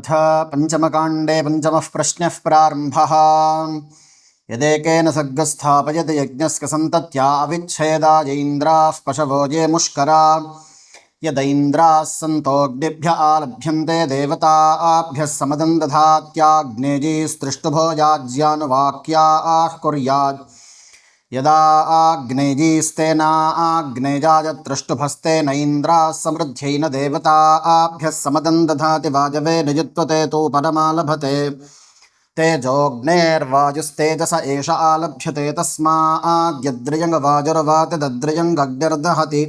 अथ पञ्चमकाण्डे पञ्चमः प्रश्नः प्रारम्भः। यदेकेन सर्गस्थापयति यज्ञस्य सन्तत्या अविच्छेदाय इन्द्राः पशवो ये मुष्करा। यदैन्द्राः सन्तोऽग्निभ्य आलभ्यन्ते देवताभ्यः समदं दधात्याग्नेयीस्तृष्टुभो याज्यानुवाक्याः कुर्यात्। यदा आग्नेयीस्तेनाग्नेयायतृष्टुभस्तेन इन्द्राः समृद्ध्यैन देवताभ्यः समदं दधाति वाजवे निजुत्वते तु परमा लभते। तेजोऽग्नेर्वायुस्तेजस एष आलभ्यते तस्माद्यद्रियङ्गवाजुर्वातिदद्रियङ्गग्निर्दहति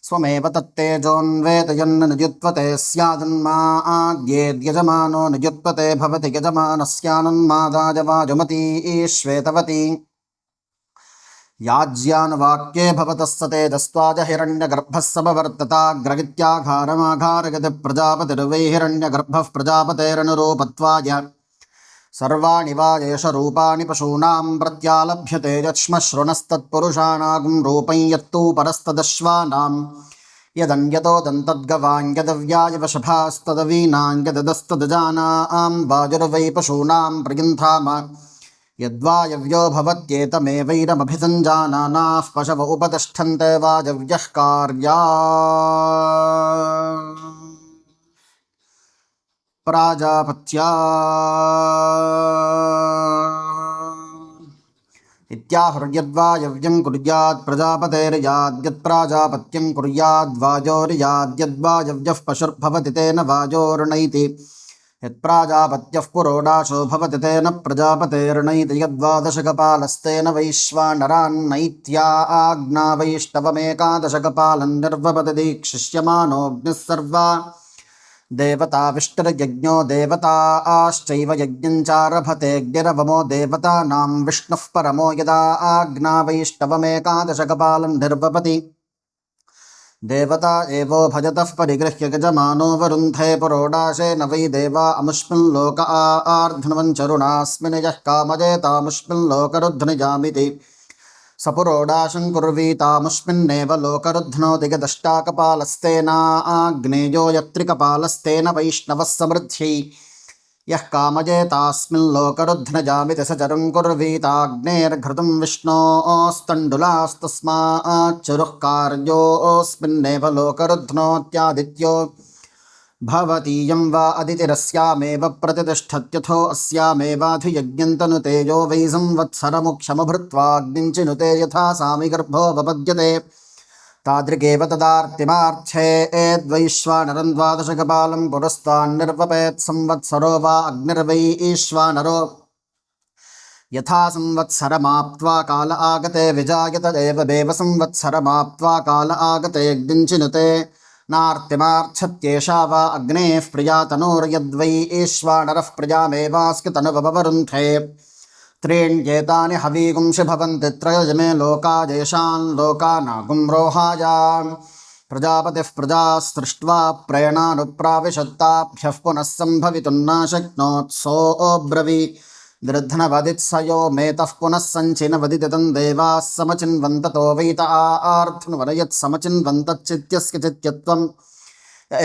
स्वमेव तत्तेजोऽन्वेतयन्न निजुत्वते स्यादन्माद्येद्यजमानो निजुत्वते भवति यजमानस्यानुन्मादाय वाजुमती श्वेतवती। याज्यानुवाक्ये भवतः स तेजस्त्वाज हिरण्यगर्भः समवर्तताग्रगित्याघारमाघारगति प्रजापतिर्वै हिरण्यगर्भः प्रजापतेरनुरूपत्वाय सर्वाणि वा एष रूपाणि पशूनां प्रत्यालभ्यते यक्ष्मश्रुणस्तत्पुरुषाणां रूपं यत्तु परस्तदश्वानां यदन्यतो दन्तद्गवाञ्यदव्याय वशभास्तदवीनाञ्यदस्तदजानां वाजुर्वै पशूनां प्रगिन्धाम यद्वायव्यो भवत्येतमेवैरमभिसञ्जानानाः पशव उपतिष्ठन्ते वायव्यः कार्या। प्राजापत्या इत्याहुर्यद्वायव्यं कुर्यात् प्रजापतेर्याद्यत्प्राजापत्यं कुर्याद्वाजोर्याद्यद्वायव्यः पशुर्भवति तेन वाजोर्णैति यत्प्राजापत्यः पुरोडाशो भवति तेन प्रजापतेर्णैति यद्वादशकपालस्तेन वैश्वानरान्नैत्याग्ना वैष्णवमेकादशकपालं निर्वपति दीक्षिष्यमानोऽग्निः सर्वा देवताविष्टिर्यज्ञो देवताश्चैव यज्ञं चारभतेऽग्निरवमो देवतानां विष्णुः परमो यदा आज्ञा वैष्णवमेकादशकपालं निर्वपति देवता एवो भजतः परिगृह्य गजमानो वरुन्धे पुरोडाशेन वै देवा अमुष्मिन् लोक आर्धन्वञ्चरुणास्मिन् यः कामजेतामुष्मिन् लोकरुध्निजामिति सपुरोडाशं कुर्वीतामुष्मिन्नेव लोकरुध्नोति यदष्टाकपालस्तेनाग्नेयो यत्रिकपालस्तेन वैष्णवः समृद्ध्यै यः कामजेतास्मिन् लोकरुध्नजामिति स चरुं कुर्वीताग्नेर्घृतं विष्णोस्तण्डुलास्तस्माच्चरुः कार्योऽस्मिन्नेव लोकरुध्नोत्यादित्यो भवतीयं वा अदितिरस्यामेव प्रतिष्ठत्यथो अस्यामेवाधियज्ञं तनुते यो वै संवत्सरमुक्षमभृत्वाग्निं चिनुते यथा सामि गर्भोपपद्यते तादृगेव तदार्तिमार्थ्येद्वैश्वानरं द्वादशकपालं पुरस्तान्निर्वपेत् संवत्सरो वा अग्निर्वै ईश्वानरो यथा संवत्सरमाप्त्वा काल आगते विजायत एव देव संवत्सरमाप्त्वा काल आगते अग्निं चिनुते नार्तिमार्थत्येषा वा अग्नेः प्रिया तनोर्यद्वै ईश्वानरः प्रजामेवास्कि तनुभवरुन्धे त्रीण्येतानि हवीगुंषि भवन्ति त्रयजमे लोका येषां लोकानागुं रोहाया प्रजापतिः प्रजाः सृष्ट्वा प्रेणानुप्राविशत्ताभ्यः पुनः सम्भवितुं न शक्नोत् सोऽब्रवी दृध्नवदित्सयो मेतः पुनः सञ्चिनवदिति तं देवाः समचिन्वन्ततो वैत आर्धन्वनयत् समचिन्वन्तच्चित्यस्य चित्यत्वम्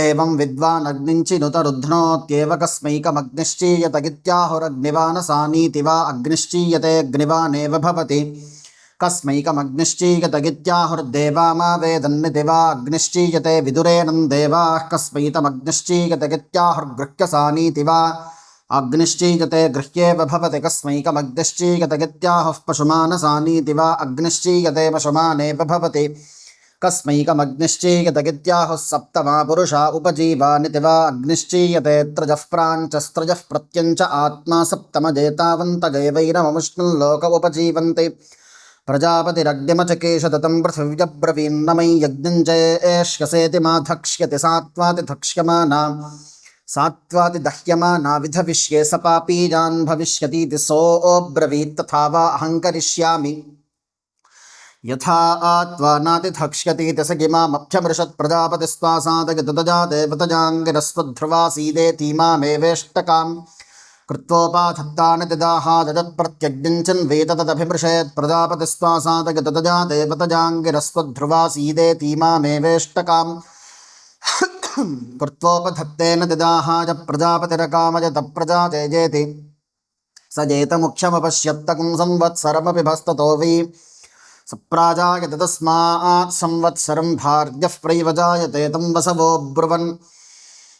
एवं विद्वानग्निञ्चिनुत रुध्नोत्येव कस्मैकमग्निश्चीयतगित्याहुरग्निवानसानीति वा अग्निश्चीयते अग्निवानेव भवति कस्मैकमग्निश्चीयतगित्याहुर्देवा मा वेदन्निति वा अग्निश्चीयते विदुरेनं देवाः कस्मैतमग्निश्चीयतगित्याहुर्गृह्यसानीति वा अग्निश्चीयते गृह्येव भवति कस्मैकमग्निश्चीयतगित्याहुः पशुमानसानीति वा अग्निश्चीयते पशुमानेव भवति कस्मैकमग्निश्चीयतगित्याहुः सप्तमा पुरुषा उपजीवानिति वा अग्निश्चीयते त्रजः प्राञ्चस्त्रजः प्रत्यञ्च आत्मा सप्तमजेतावन्तगैवैरममुष्मिन् लोक उपजीवन्ति प्रजापतिरग्निमचकेश ततं पृथिव्यब्रवीन्न मयि यज्ञं चेष्यसेति मा धक्ष्यति सात्वाति धक्ष्यमाना सात्वाति दह्यमाना विधविष्ये स पापीयान् भविष्यतीति सोऽब्रवीत् तथा वा अहं करिष्यामि यथा आत्वा नातिधक्ष्यतीति स किमामभ्यमृषत् प्रजापतिस्त्वासादगितदजा देवतजाङ्गिरस्वध्रुवासीदेतीमामेवेष्टकां कृत्वोपाधत्तानिति दाहादजत्प्रत्यग्निञ्चिन्वेत तदभिमृषेत् प्रजापतिस्त्वासादगितदजा देवतजाङ्गिरस्वध्रुवासीदेतीमामेवेष्टकां कृत्वोपधत्तेन दिदाहाय प्रजापतिरकामयत प्रजा तेजेति स जेतमुख्यमपश्यत्तकुं संवत्सरमपि भस्ततो वै सप्राजायते तस्मात् संवत्सरं भार्यः प्रैवजायते तं वसवो ब्रुवन्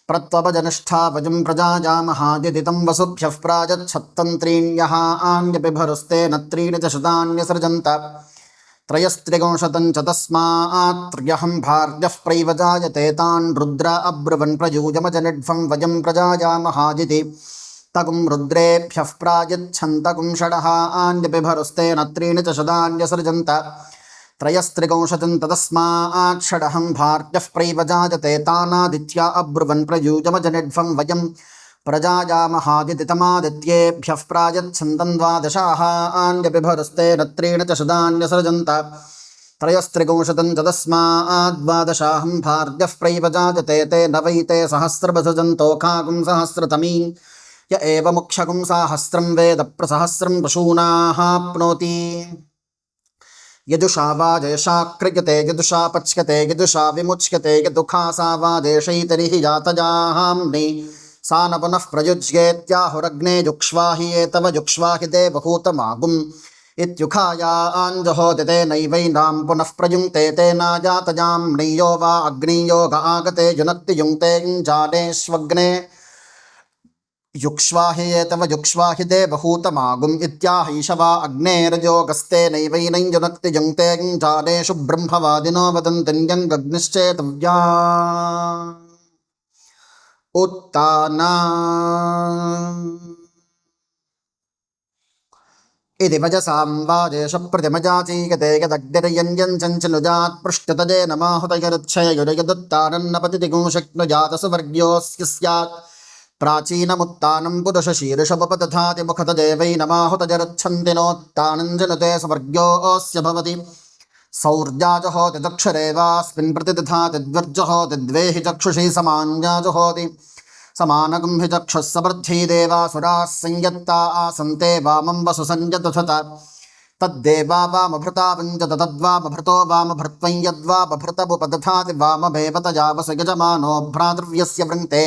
प्रत्वपजनिष्ठापजं प्रजायामहादिति तं वसुभ्यः प्राजच्छत्तन्त्रीण्यः आन्यपि भरुस्तेन त्रीणि च शतान्यसृजन्त त्रयस्त्रिगुंशतं च तस्मात् त्र्यहं भार्यः प्रैवजायते तान् रुद्र अब्रुवन् प्रयूजमजनिड्वं वयं प्रजायामहादिति तकुं रुद्रेभ्यः प्रायच्छन्तकुं षडः आन्यपि भरुस्तेन त्रीणि च शतान्यसृजन्त त्रयस्त्रिगुंशतं तस्मात् षडहं भार्यः प्रैवजायते तानादित्या अब्रुवन् प्रयूजमजनिड्वं वयं प्रजायामहादिति तमादित्येभ्यः प्रायच्छन्तं द्वादशाः आन्यपि भरुस्तेन त्रीणि च शतान्यसृजन्त त्रयस्त्रिगुंशतं च तस्मात् द्वादशाहं भार्यः प्रैवजायते ते न वै ते सहस्रभसजन्तो खाकुं सहस्रतमी य एव मुख्यकुं साहस्रं वेद प्रसहस्रं पशूनाप्नोति यजुषा वाजेषा क्रियते यजुषा पच्यते यजुषा विमुच्यते यदुखा सा वाजेशैतरिहि जातजाहाम्नि सा न पुनः प्रयुज्येत्याहुरग्ने जुक्ष्वाहि एतव जुक्ष्वाहि देवहूतमागुम् इत्युखाया आञ्जहोति तेनैवैनां पुनः प्रयुङ्क्ते तेनाजातजाम्नि यो वा अग्नियोग आगते युनक्ति युङ्क्ते जानेष्वग्ने युक्ष्वाहि एतव जुक्ष्वाहि देवहूतमागुम् इत्याहैषवा अग्नेर्योगस्तेनैवैनं युनक्ति युङ्क्ते जानेषु ब्रह्मवादिनो वदन्ति न्यङ्गग्निश्चेतव्या उत्ताना इति वजसां वाजेश प्रतिमजाचीयते यदग्निर्यञ्जञ्चनुजात् पृष्ठतजेन माहुतयरुच्छययुरयदुत्तानन्नपतिदिगुं शक्नुजात सुवर्ग्योऽस्य स्यात् प्राचीनमुत्तानं पुरुषशीर्षमुपदधाति मुखतदेवै नमाहुतजरुच्छन्तिनोत्तानं जनुते सुवर्ग्योऽस्य भवति सौर्याजहोति दक्षरेवास्मिन् प्रतिदधाति द्वर्जहोति द्वे हि चक्षुषी समान्याजहोति समानगुं हि चक्षुः समर्थी देवासुराः संयत्ता आसन्ते वामं वसु संयतुथत तद्देवा वामभृता वञ्चत तद्वामभृतो वामभृत्वं यद्वामभृतमुपदधाति वाममेव तजावस यजमानो भ्रातृव्यस्य वृङ्क्ते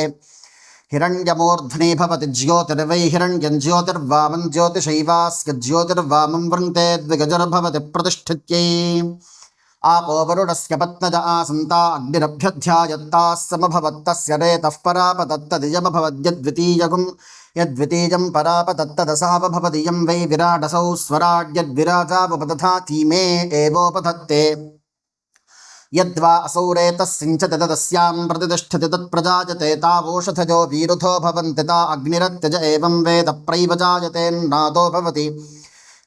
हिरण्यमूर्ध्नि भवति ज्योतिर्वै हिरण्यं ज्योतिर्वामं ज्योतिषैवास्य ज्योतिर्वामं वृङ्क्ते द्विगजर्भवति प्रतिष्ठित्यै आपो वरुणस्य पत्नज आसन्ता अग्निरभ्यध्यायत्ताः समभवत्तस्य रेतः परापतत्तदियमभवद्यद्वितीयगुं यद्वितीयं परापतत्तदसावभवदियं वै विराटसौ स्वराड्यद्विराजावपदधाति मे एवोपधत्ते यद्वा असौ रेतः सिञ्चति तदस्यां प्रतिष्ठति तत्प्रजायते तावोषधजो वीरुधो भवन्ति ता अग्निरत्यज एवं वेद प्रैवजायतेन्नादो भवति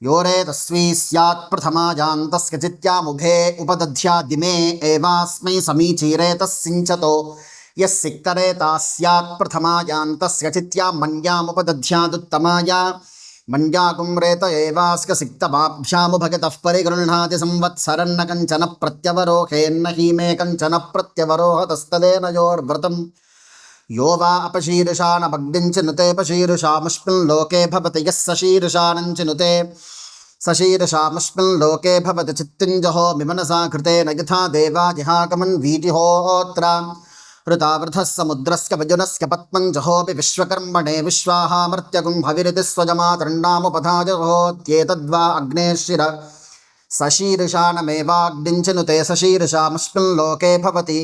यो रेतस्वी स्यात् प्रथमायान्तस्य चित्यामुभे उपदध्यादिमे एवास्मै समीचीरेतः सिञ्चतो यः सिक्तरेता स्यात् प्रथमायान्तस्य चित्यां मन्यामुपदध्यादुत्तमाया मन्याकुं रेत एवास्य सिक्तमाभ्यामुभगतः परिगृह्णाति संवत्सरन्न कञ्चन प्रत्यवरोहेन्न हीमे कञ्चन प्रत्यवरोहतस्तदेन योर्व्रतं यो वा अपशीर्षा न भग्निञ्चिनुतेऽपशीर्षामस्मिन् लोके भवति यः सशीर्षानञ्चिनुते सशीर्षामस्मिन् लोके भवति चित्तिञ्जहोमि मनसा कृतेन यथा देवा जिहाकमन् वीजिहोऽत्र ऋतावृथः समुद्रस्य वजुनस्य पद्मं जहोपि विश्वकर्मणे विश्वाहामर्त्यगुं हविरिति स्वजमातरण्डामुपधाजहोत्येतद्वा अग्नेशिर सशीर्षानमेवाग्निञ्चिनुते सशीर्षामस्मिन् लोके भवति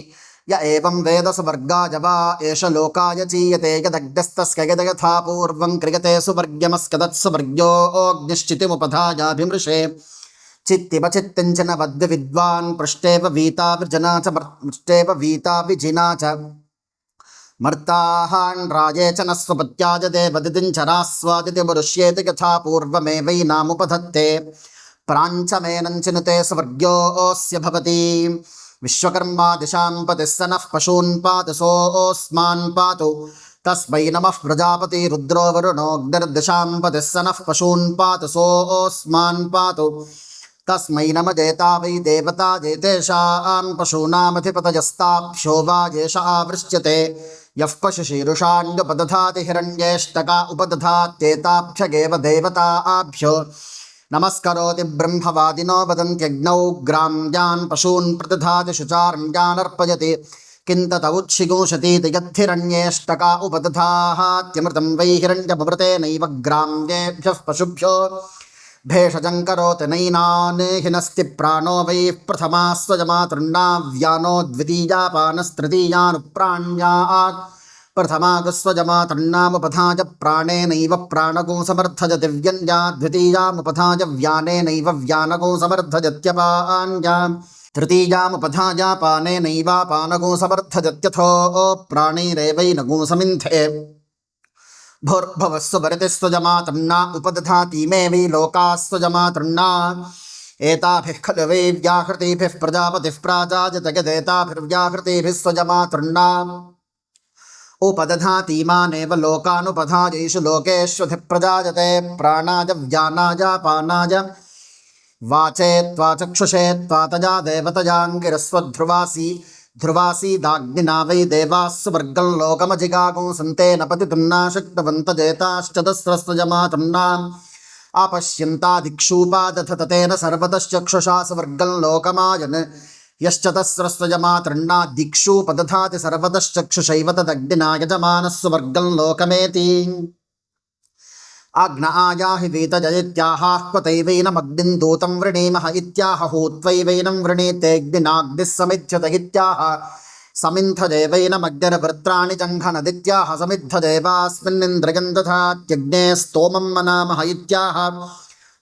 य एवं वेद सुवर्गाय वा एष लोकाय चीयते यदग्निस्तस्य यथा पूर्वं क्रियते सुवर्ग्यमस्य तत्सुवर्ग्योऽग्निश्चितिमुपधायाभिमृशे चित्तिपचित्तिञ्च न वद्विद्वान् पृष्ठेव वीता विजना च पृष्ठेव वीता विजिना च मर्ताहान् राये च न स्वपत्याय देवदिदिञ्चरास्वादिति मरुष्येति यथा पूर्वमेवैनामुपधत्ते प्राञ्चमेनञ्चिनुते स्वर्ग्योऽस्य भवति विश्वकर्मा दिशां पतिः स नः पशून् पातु सोऽस्मान् पातु तस्मै नमः प्रजापति रुद्रो वरुणोऽग्निर्दिशां पतिः स नः पशून् पातु सोऽस्मान् पातु तस्मै नमजेता वै देवता जेतेषां पशूनामधिपतयस्ताभ्यो वा येष आवृच्यते यः पशुशीरुषाण्युपदधाति हिरण्येष्टका उपदधात्येताभ्यगेव देवताभ्यो नमस्करोति ब्रह्मवादिनो वदन्त्यग्नौ ग्राम्यान् पशून् प्रतिदधाति शुचारण्यानर्पयति किन्तत उच्छिगोषतीति यद्धिरण्येष्टका उपदधात्यमृतं वै हिरण्यपवृतेनैव ग्राम्येभ्यः पशुभ्यो भेषजं करोति नैनान् हिनस्ति प्राणो वै प्रथमा स्वजमातृन्नाव्यानो द्वितीयापानस्तृतीयानुप्राण्यात् प्रथमागस्वजमातृन्नामुपधाय प्राणेनैव प्राणगो समर्थज दिव्यन्या द्वितीयामुपधाय व्यानेनैव व्यानगो समर्थजत्यपान्या तृतीयामुपधाय पानेनैवापानगो समर्थजत्यथो प्राणैरेवैनगो समिन्थे भूर्भुवस्सु भरतिस्वजमातृन्ना उपदधातीमे वै लोकाः स्वजमातृन्ना एताभिः खलु वै व्याहृतिभिः प्रजापतिः प्राजायतगदेताभिर्व्याहृतिभिः स्वजमातृन्ना उपदधातीमानेव लोकानुपधायैषु लोकेष्वधिः प्रजायते प्राणाय व्यानाय पानाय वाचे त्वा चक्षुषे त्वा तजा देवतजाङ्गिरस्वध्रुवासी ध्रुवासीदाग्निना वै देवाः सुवर्गं लोकमजिगागो सन्तेन पतितुं न शक्नुवन्त जेताश्चतस्रस्वजमातृन्नाम् आपश्यन्तादिक्षूपादथ तेन सर्वतश्चक्षुषा सुवर्गं लोकमायन् यश्चतस्रस्वजमातृन्ना दिक्षूपदधाति सर्वतश्चक्षुषैव तदग्निना यजमानः सुवर्गं लोकमेति आज्ञ आयाहि वीतजयित्याहाः क्वतैवैनमग्निं दूतं वृणीमः इत्याह हूत्वैवैनं वृणीतेऽग्निनाग्निः समिध्यत इत्याह समिन्थदेवैनमग्निर्वृत्राणि जङ्घनदित्याह समिद्धदेवास्मिन्निन्द्रियं दधात्यग्ने स्तोमं मनामः इत्याह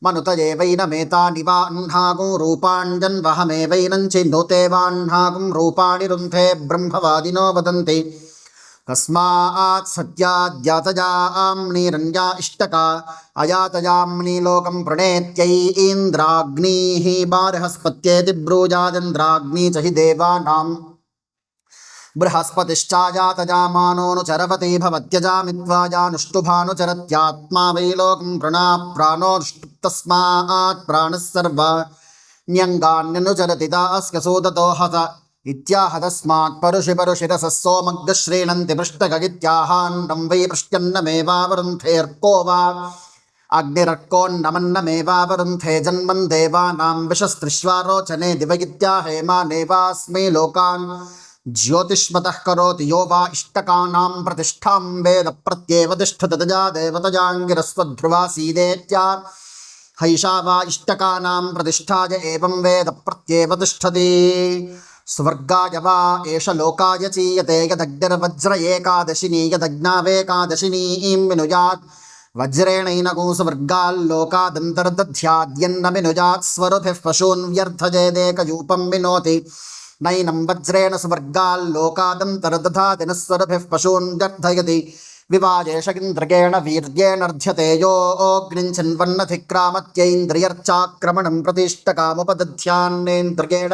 मनुतयेवैनमेतानि वा अह्नागो रूपाण्यन्वहमेवैनं चिन्नुते वाह्नागुं रूपाणि रुन्धे ब्रह्मवादिनो वदन्ति तस्मात् सत्याद्यातजाम्नीरन्या इष्टका अयातजाम्नी लोकं प्रणेत्यै इन्द्राग्निः बृहस्पत्येति ब्रूजादिन्द्राग्नी च हि देवानां बृहस्पतिश्चायातजामानोऽनुचरवती भवत्यजामित्वाजानुष्टुभानुचरत्यात्मा वै लोकं तस्मात् प्राणः सर्वाण्यङ्गान्यनुचरति तास्य सूदतो हत इत्याह तस्मात् परुषिरसः सोमग्गः श्रीणन्ति पृष्टक इत्याहान्नं वै पृष्ट्यन्नमेवावरुन्धेऽर्को वा अग्निरर्कोन्नमन्नमेवावरुन्धे जन्मन् देवानां विशस्त्रिष्वारोचने दिव इत्याहेमानेवास्मै लोकान् ज्योतिष्मतः करोति यो वा इष्टकानां प्रतिष्ठां वेद प्रत्येव तिष्ठति तजा देवतजाङ्गिरस्वध्रुवासीदेत्या हैषा वा इष्टकानां प्रतिष्ठाय एवं वेद प्रत्येव तिष्ठति स्वर्गाय वा एष लोकाय चीयते यदग्निर्वज्र एकादशिनी यदग्नावेकादशिनीं विनुयात् वज्रेणैनगो स्वर्गाल्लोकादन्तर्दध्याद्यन्न विनुयात् स्वरुभिः पशून् व्यर्थजेदेकयूपं विनोति नैनं वज्रेण स्वर्गाल्लोकादन्तर्दधाति न स्वरुभिः पशून् व्यर्थयति विवाजेषगिन्द्रकेण वीर्येणर्ध्यते योऽग्निञ्चिन्वन्नधिक्रामत्यैन्द्रियर्चाक्रमणं प्रतिष्ठकामुपदध्यान्नेन्द्रकेण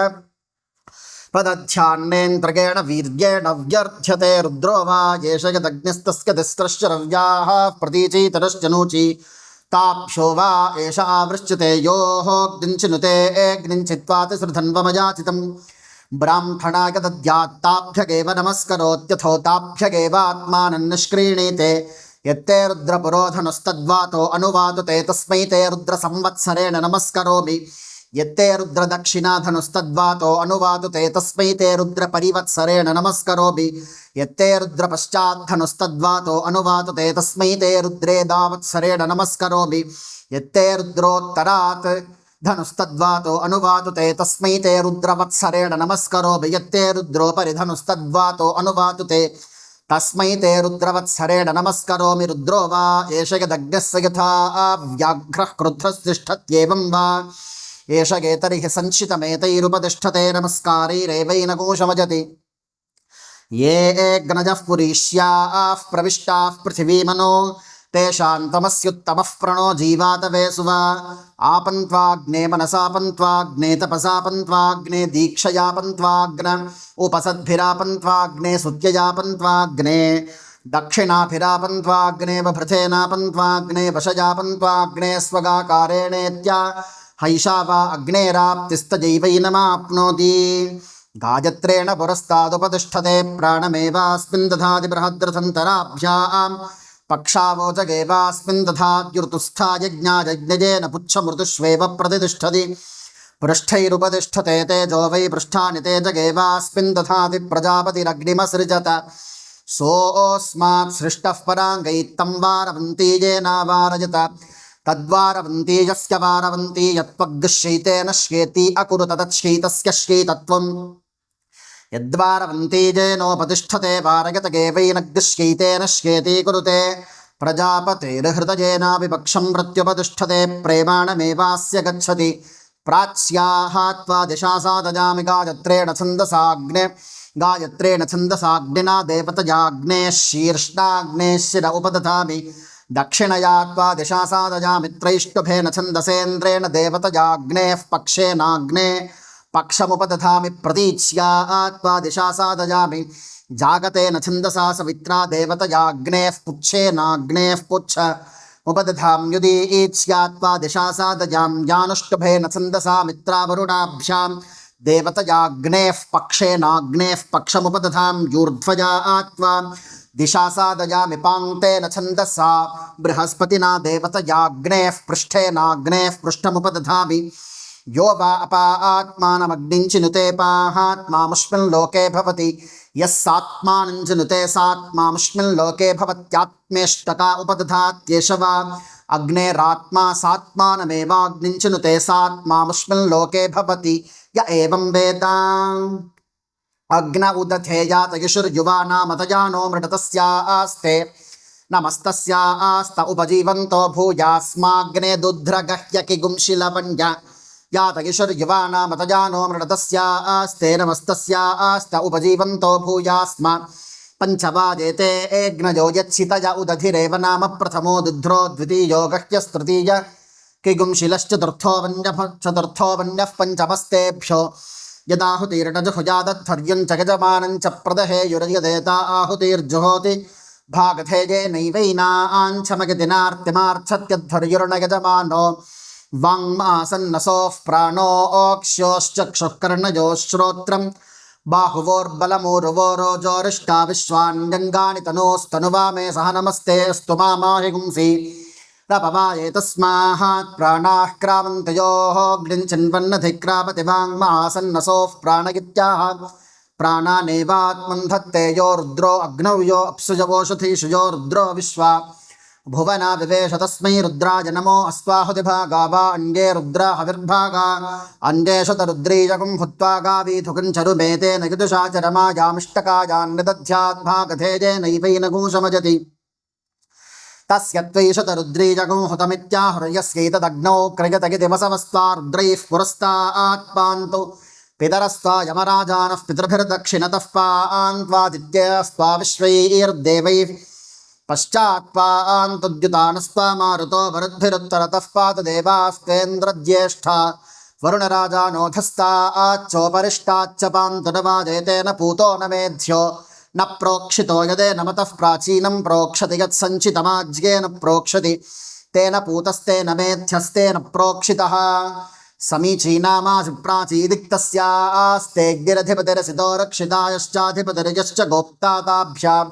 पदध्यान्नेन्द्रकेण वीर्येण व्यर्थ्यते रुद्रो वा एष यदग्निस्तस्य तिस्रश्च रव्याः प्रतीचीतरश्च नूची ताभ्यो वा एष आवृश्यते योऽग्निञ्चिनुते अग्निञ्चित्वा तिसृधन्वमयाचितं ब्राह्मणाय दद्यात्ताभ्यगेव नमस्करोत्यथो ताभ्यगेवात्मानं निष्क्रीणीते यत्ते रुद्रपुरोधनस्तद्वातो अनुवातु ते तस्मै ते रुद्रसंवत्सरेण नमस्करोमि यत्ते रुद्रदक्षिणाधनुस्तद्वातो अनुवातु ते तस्मै ते रुद्रपरिवत्सरेण नमस्करोमि यत्ते रुद्रपश्चाद्धनुस्तद्वातो अनुवातु ते तस्मै ते रुद्रेदावत्सरेण नमस्करोमि यत्ते रुद्रोत्तरात् धनुस्तद्वातो अनुवातु ते तस्मै ते रुद्रवत्सरेण नमस्करोमि यत्ते रुद्रोपरिधनुस्तद्वातो अनुवातु ते तस्मै ते रुद्रवत्सरेण नमस्करोमि रुद्रो वा एष यदग्नस्य यथा व्याघ्रः क्रुद्धस्तिष्ठत्येवं वा एष गेतरिः संशितमेतैरुपतिष्ठते नमस्कारैरेवैनगोषमजति ये ग्नजः पुरीष्याः प्रविष्टाः पृथिवीमनो तेषां तमस्युत्तमः प्रणो जीवातवे सुवा आपन्त्वाग्ने मनसापन्त्वाग्ने तपसापन्त्वाग्ने दीक्षयापन्त्वाग्न उपसद्भिरापन्त्वाग्ने सुत्ययापन्त्वाग्ने दक्षिणाभिरापन्त्वाग्ने बभृथेनापन्त्वाग्ने वशयापन्त्वाग्ने स्वगाकारेणेत्या हैषा वा अग्नेराप्तिस्तजैवैनमाप्नोति गायत्रेण पुरस्तादुपतिष्ठते प्राणमेवास्मिन् दधाति बृहद्रथन्तराभ्याम् पक्षावोचगेवास्मिन् दधात्युर्तुस्था यज्ञायज्ञजेन पुच्छमृतुष्वेव प्रतिष्ठति पृष्ठैरुपतिष्ठते तेजो वै पृष्ठानि तेजगेवास्मिन् दधाति प्रजापतिरग्निमसृजत सोऽस्मात् सृष्टः पराङ्गैत्तं वारवन्ती येनावारजत तद्वारवन्ती यस्य वारवन्ती यत्त्वग्शैतेन श्येति अकुरुत तच्छैतस्य श्येतत्वम् यद्वारवन्ती येनोपतिष्ठते वारयतगेवैनग्शैतेन श्येति कुरुते प्रजापतेर्हृदयेनापि पक्षं प्रत्युपतिष्ठते प्रेमाणमेवास्य गच्छति प्राच्याः त्वा दिशा सादजामि गायत्रेण छन्दसाग्निना देवतयाग्नेः शीर्ष्णाग्नेः शिर उपदधामि दक्षिणया त्वा दिशा सादजामि त्रैष्टुभेन छन्दसेन्द्रेण देवतयाग्नेः पक्षेनाग्ने पक्षमुपदधामि प्रतीच्या त्वा दिशा सादजामि जागतेन छन्दसा सवित्रा देवतयाग्नेः पुच्छेनाग्नेः पुच्छ उपदधाम्युदीच्या त्वा दिशा सादजां यानुष्टुभेन छन्दसा मित्रावरुणाभ्यां देवतयाग्नेः पक्षेनाग्नेः पक्षमुपदधां यूर्ध्वया त्वा दिशा सादजामि पाङ्क्तेन छन्दसा बृहस्पतिना देवतयाग्नेः पृष्ठेनाग्नेः पृष्ठमुपदधामि यो वा अपात्मानमग्निं चिनुते पाहात्मामुष्मिन् लोके भवति यस्सात्मानं चिनुते सात्मामुष्मिन् लोके भवत्यात्मेष्टका उपदधात्येष वा अग्नेरात्मा सात्मानमेवाग्निं चिनुते सात्मामुष्मिन् लोके भवति य एवं वेद अग्न उदथे यातयिषुर्युवानामतजानो मृडतस्यास्ते नमस्तस्यास्त उपजीवन्तो भूयास्माग्ने दुध्रगह्यकिगुंशिलवन्य यातयिषुर्युवानामतजानो मृडतस्यास्ते नमस्तस्यास्त उपजीवन्तो भूयास्मा पञ्चवाजेते एग्नजो यच्छितय उदधिरेव नाम प्रथमो दुध्रो द्वितीयो गह्यस्तृतीय किगुंशिलश्चतुर्थो वन्यः पञ्चमस्तेभ्यो यदाहुतिर्नजुहुजादद्धर्यं च यजमानं च प्रदहेयुर्यदेता आहुतिर्जुहोति भागधेये नैवैनाञ्छमगतिनार्तिमार्च्छत्यद्धर्युर्न यजमानो वाङ्मासन्नसोः प्राणोऽक्ष्योश्चक्षुः कर्णयोः श्रोत्रं बाहुवोर्बलमूरुवोरोजोरिष्टा विश्वान्यङ्गानि तनोस्तनुवा मे सह नमस्ते स्तु माहि गुंसि रपवाये तस्मात् प्राणाः क्रामन्तयोः ग्लिञ्चिन्वन्नधिक्रामति वाङ्मासन्नसोः प्राणगित्याः प्राणानेवात्मन् धत्ते यो रुद्रो अग्नौ यो अप्सुजवोषधीषु यो रुद्रो विश्वा भुवना विवेश तस्मै रुद्राय नमो अस्वाहुतिभागा वा अन्ये रुद्रा हविर्भागा अन्येषु तरुद्रीजगुं भूत्वा गावीथुकञ्चरुमेतेन यदुषा च रमायामिष्टकायान्निदध्याद्भागधेजेनैवैनगुंसमजति तस्य त्वैषतरुद्रीजगुं हुतमित्याहुर्यस्यैतदग्नौ क्रियतगिति वसवस्त्वा रुद्रैः पुरस्तात्पान्तु पितरस्त्वा यमराजानः पितृभिर्दक्षिणतः पान्त्वादित्यस्त्वा विश्वैर्देवैः पश्चात्पान्तुद्युतानस्त्वा मारुतो वरुद्भिरुत्तरतः पातु देवास्तेन्द्रज्येष्ठा वरुणराजानोधस्ताच्चोपरिष्टाच्च पान्तु न वाजेतेन पूतो न मेध्यो न प्रोक्षितो यदेन मतः प्राचीनं प्रोक्षति यत्सञ्चितमाज्ञेन प्रोक्षति तेन पूतस्तेन मेध्यस्तेन प्रोक्षितः समीचीनामासि प्राचीदिक्तस्यास्ते गिरधिपतिरसितो रक्षितायश्चाधिपतिर्यश्च गोप्ता ताभ्यां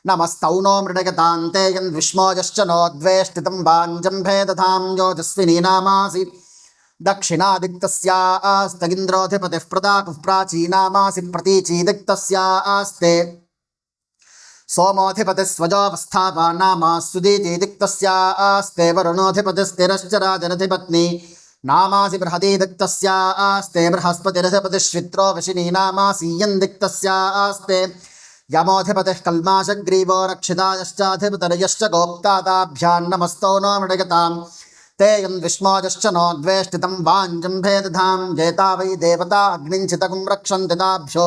नमस्तौ नो मृडयतान्ते यन्विष्मोजश्च नोद्वेष्टितं वाञ्जम्भे दधां योजस्विनी नामासि दक्षिणादिक्तस्यास्तगिन्द्रोऽधिपतिः प्रदाकुः प्राचीनामासि प्रतीचीदिक्तस्यास्ते सोमोऽधिपतिस्वजोऽवस्थापानामास्सुदीचीदिक्तस्यास्ते वरुणोऽधिपतिस्तिरश्च राजरधिपत्नी नामासि बृहदीदिक्तस्यास्ते बृहस्पतिरधिपतिश्वित्रो वशिनी नामासि यन्दिक्तस्यास्ते यमोऽधिपतिः कल्माशग्रीवो रक्षितायश्चाधिपतिर्यश्च गोप्ता ताभ्यान्नमस्तो नो मृडयतां ते यन्विष्मोजश्च नोद्वेष्टितं वाञ्जम्भे दधां जेता वै देवता अग्निञ्चितकुं रक्षन्ति ताभ्यो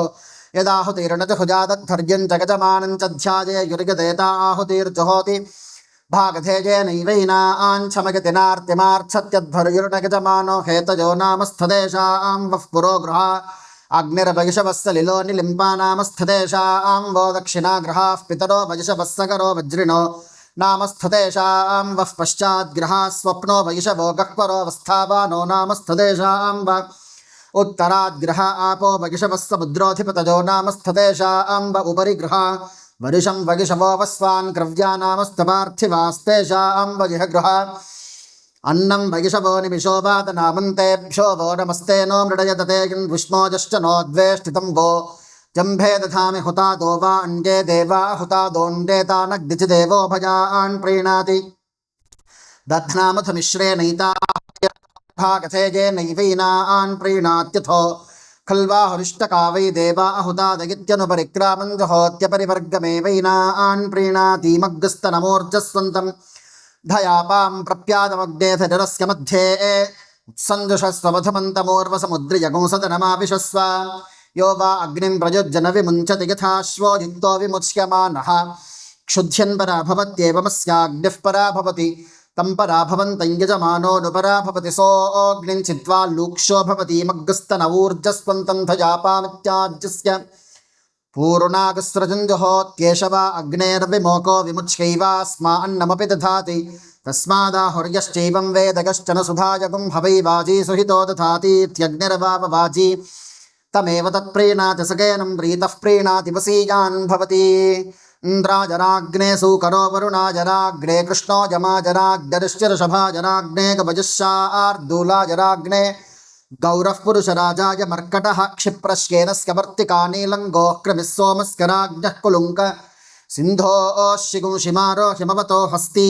यदाहुतिर्नजुहुजादद्धर्यं च गजमानं च ध्यायेयुर्यदेता आहुतिर्जुहोति भागधेजेनैवैनाञ्छमगतिनार्तिमार्च्छत्यध्वर्युर्न गजमानो हेतयो नामस्थदेशां वः पुरोगृहा अग्निर्वैषवः सलिलो निलिम्बा नामस्थदेशां वो दक्षिणाग्रहाः पितरो वैषवः सगरो वज्रिणो नामस्थदेशां वः पश्चाद्ग्रहाः स्वप्नो वैषवो गह्वरोऽवस्थावानो नामस्थदेशां वः उत्तराद्ग्रह आपो वैषवः समुद्रोऽधिपतयो नामस्थदेशां व उपरि गृहा वरिषं वैषवो वस्वान् क्रव्या नामस्तपार्थिवास्तेषां वजिहगृहा अन्नं वैषवो निमिषो वातनामन्तेभ्यो वो नमस्ते नो मृडयतते विष्मोजश्च नो द्वेष्टितं वो जम्भे दधामि हुतादो वा अन्ये देवा हुतादोऽन्येतानग्दिचि देवो भजान् प्रीणाति दध्नामथमिश्रेणैता कथेजे नैवैनान् प्रीणात्यथो खल्वा हरिष्टका वै देवा हुतादगित्यनुपरिक्रामं जहोत्यपरिवर्गमेवैनान् प्रीणातीमग्रस्तनमोर्जस्वन्तम् धयापां प्रप्यादमग्नेथरस्य मध्ये उत्सन्दुषस्वमथमन्तमोर्वसमुद्रिजगुंसदनमापिशस्व यो वा अग्निं प्रयुज्य न विमुञ्चति यथाश्वो युक्तो विमुच्यमानः क्षुध्यन् परा भवत्येवमस्याग्निः परा भवति तं परा भवन्तं यजमानोऽनुपरा भवति सोऽग्निं चित्वा लूक्षो भवतीमग्रस्तनवूर्जस्वन्तं धयापामित्याज्यस्य पूर्णागस्रजञ्जहोत्येषवा अग्नेर्विमोको विमुच्यैवास्मा अन्नमपि दधाति तस्मादाहुर्यश्चैवं वेद कश्चन सुधायगुं हवैवाजी सुहितो दधातीत्यग्निर्वापवाजी तमेव तत्प्रीणाति सकेनं प्रीतः प्रीणाति वसीयान् भवति इन्द्राजराग्ने सूकरो वरुणाजराग्ने कृष्णो जमाजराग्निश्चिरषभाजराग्ने कवजुषार्दूलाजराग्ने गौरः पुरुषराजाय मर्कटः क्षिप्रश्येनस्कवर्तिका नीलङ्गोः क्रमिः सोमस्कराज्ञः कुलुङ्क सिन्धोऽशिगुंशिमारो हिमवतो हस्ती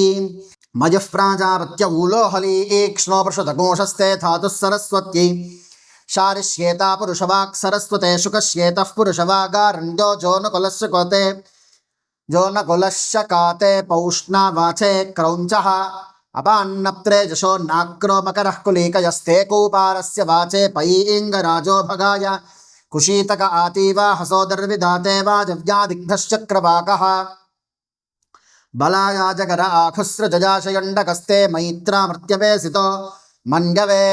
मयुः प्राजापत्य ऊलोहली ईक्ष्णो पृषदकोशस्ते धातुः सरस्वत्यै शारिष्येता पुरुषवाक् सरस्वते शुकश्येतः पुरुषवागारण्यो जोनकुलस्य कोते जोनकुलस्य काते पौष्णा वाचे क्रौञ्चः अपान्नप्त्रे जशो नाक्रो मकरः कुलीकयस्ते कूपारस्य वाचे पैङ्गराजो भगाय कुशीतक आतीवा हसोदर्विदाते वाजव्यादिग्धश्चक्रवाकः बलायाजगर आखुस्रजजाशयण्डकस्ते मैत्रामर्त्यवेसितो मन्यवे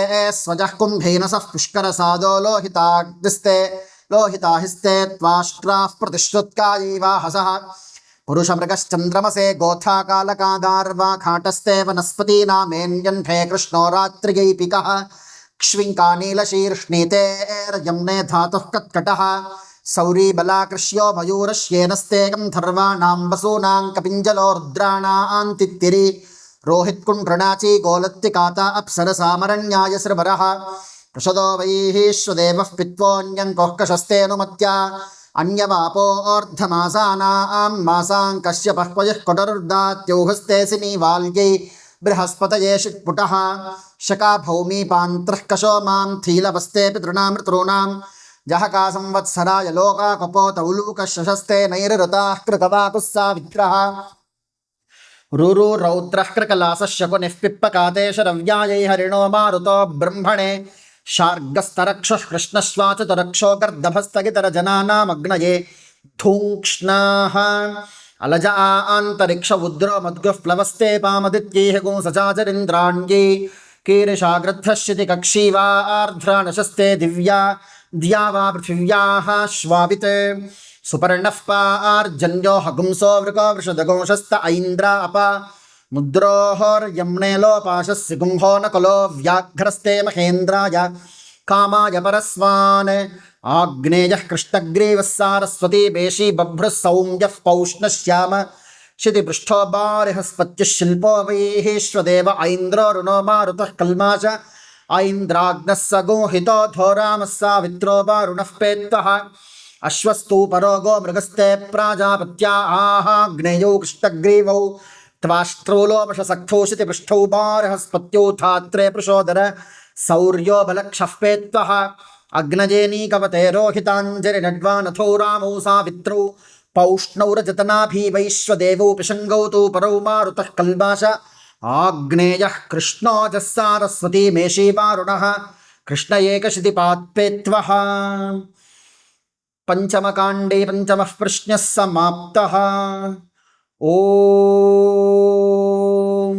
स्वजः कुम्भीनसः पुष्करसादो लोहिताग्निस्ते लोहिताहिस्ते त्वाष्ट्राः प्रतिश्रुत्कायैवा हसः पुरुषमृगश्चन्द्रमसे गोथाकालकादार्वा खाटस्ते वनस्पतीनामेन्यन्भे कृष्णो रात्रिगैपिकः क्ष्विङ्कानीलशीर्ष्णीतेर्यम्ने धातुः कत्कटः सौरीबलाकृष्यो मयूरश्येनस्ते गन्धर्वाणां वसूनां कपिञ्जलो रुद्राणां तित्तिरि रोहित्कुण्ड्रणाची गोलत्तिकाता अप्सरसामरण्याय श्रवरः प्रषदो वैश्वदेवः पित्वोऽन्यङ्कोः कशस्तेऽनुमत्या अन्यवापोऽर्धमासानां मासां कश्यपः पयः कोटरुर्दात्योहस्ते सिनीवाल्यै बृहस्पतये षट्पुटः शका भौमीपान्त्रः कशो मां थीलवस्ते पितॄणां ऋतॄणां जहका संवत्सराय लोकाकपोतौलूकशशस्ते नैरृताः कृतवाकुः सावित्रः रुरुरौद्रः कृकलासः शकुनिः पिप्पकाते शरव्यायै हरिणो मारुतो ब्रह्मणे शार्गस्तरक्षः कृष्णश्वाचतरक्षो गर्दभस्तगितरजनानामग्नये धूक्ष्णाः अलज आन्तरिक्ष उद्रो मद्गुः प्लवस्ते पामदित्यैः गुंसचाचरिन्द्राण्यै कीर्षाग्रद्धश्यति कक्षी वा आर्ध्राणशस्ते दिव्या द्या वा पृथिव्याः श्वापिते सुपर्णः पार्जन्यो हगुंसो वृको वृषदगुंशस्त ऐन्द्रा अप मुद्रोर्यम्ने लोपाशस्य गुंहो नकुलो व्याघ्रस्ते महेन्द्राय कामाय परस्वान् आग्नेयः कृष्णग्रीवः सारस्वती बेशी बभ्रः सौम्यः पौष्णश्याम क्षितिपृष्ठो बारिहस्पत्यः शिल्पो वैश्वदेव ऐन्द्रो रुणो मारुतः कल्माश ऐन्द्राग्नः स गोहितो धोरामः सावित्रो वारुणः पेत्वः अश्वस्तूपरोगो मृगस्ते प्राजापत्या आहाग्नेयौ कृष्णग्रीवौ त्वाष्ट्रोलोपशसक्थौ क्षितिपृष्ठौ बारहस्पत्यौ धात्रे पृषोदर सौर्यो बलक्षः पेत्वः अग्नजेनीकवते रोहिताञ्जलिनड्वानथौ रामौ सावित्रौ पौष्णौ रजतनाभी वैश्वदेवौ पिशङ्गौ तु परौ मारुतः कल्माश आग्नेयः कृष्णोजः सारस्वती मेषी वारुणः कृष्ण एकशितिपात्पेत्वः पंचमकाण्डे पंचमः प्रश्नः समाप्तः। ओम।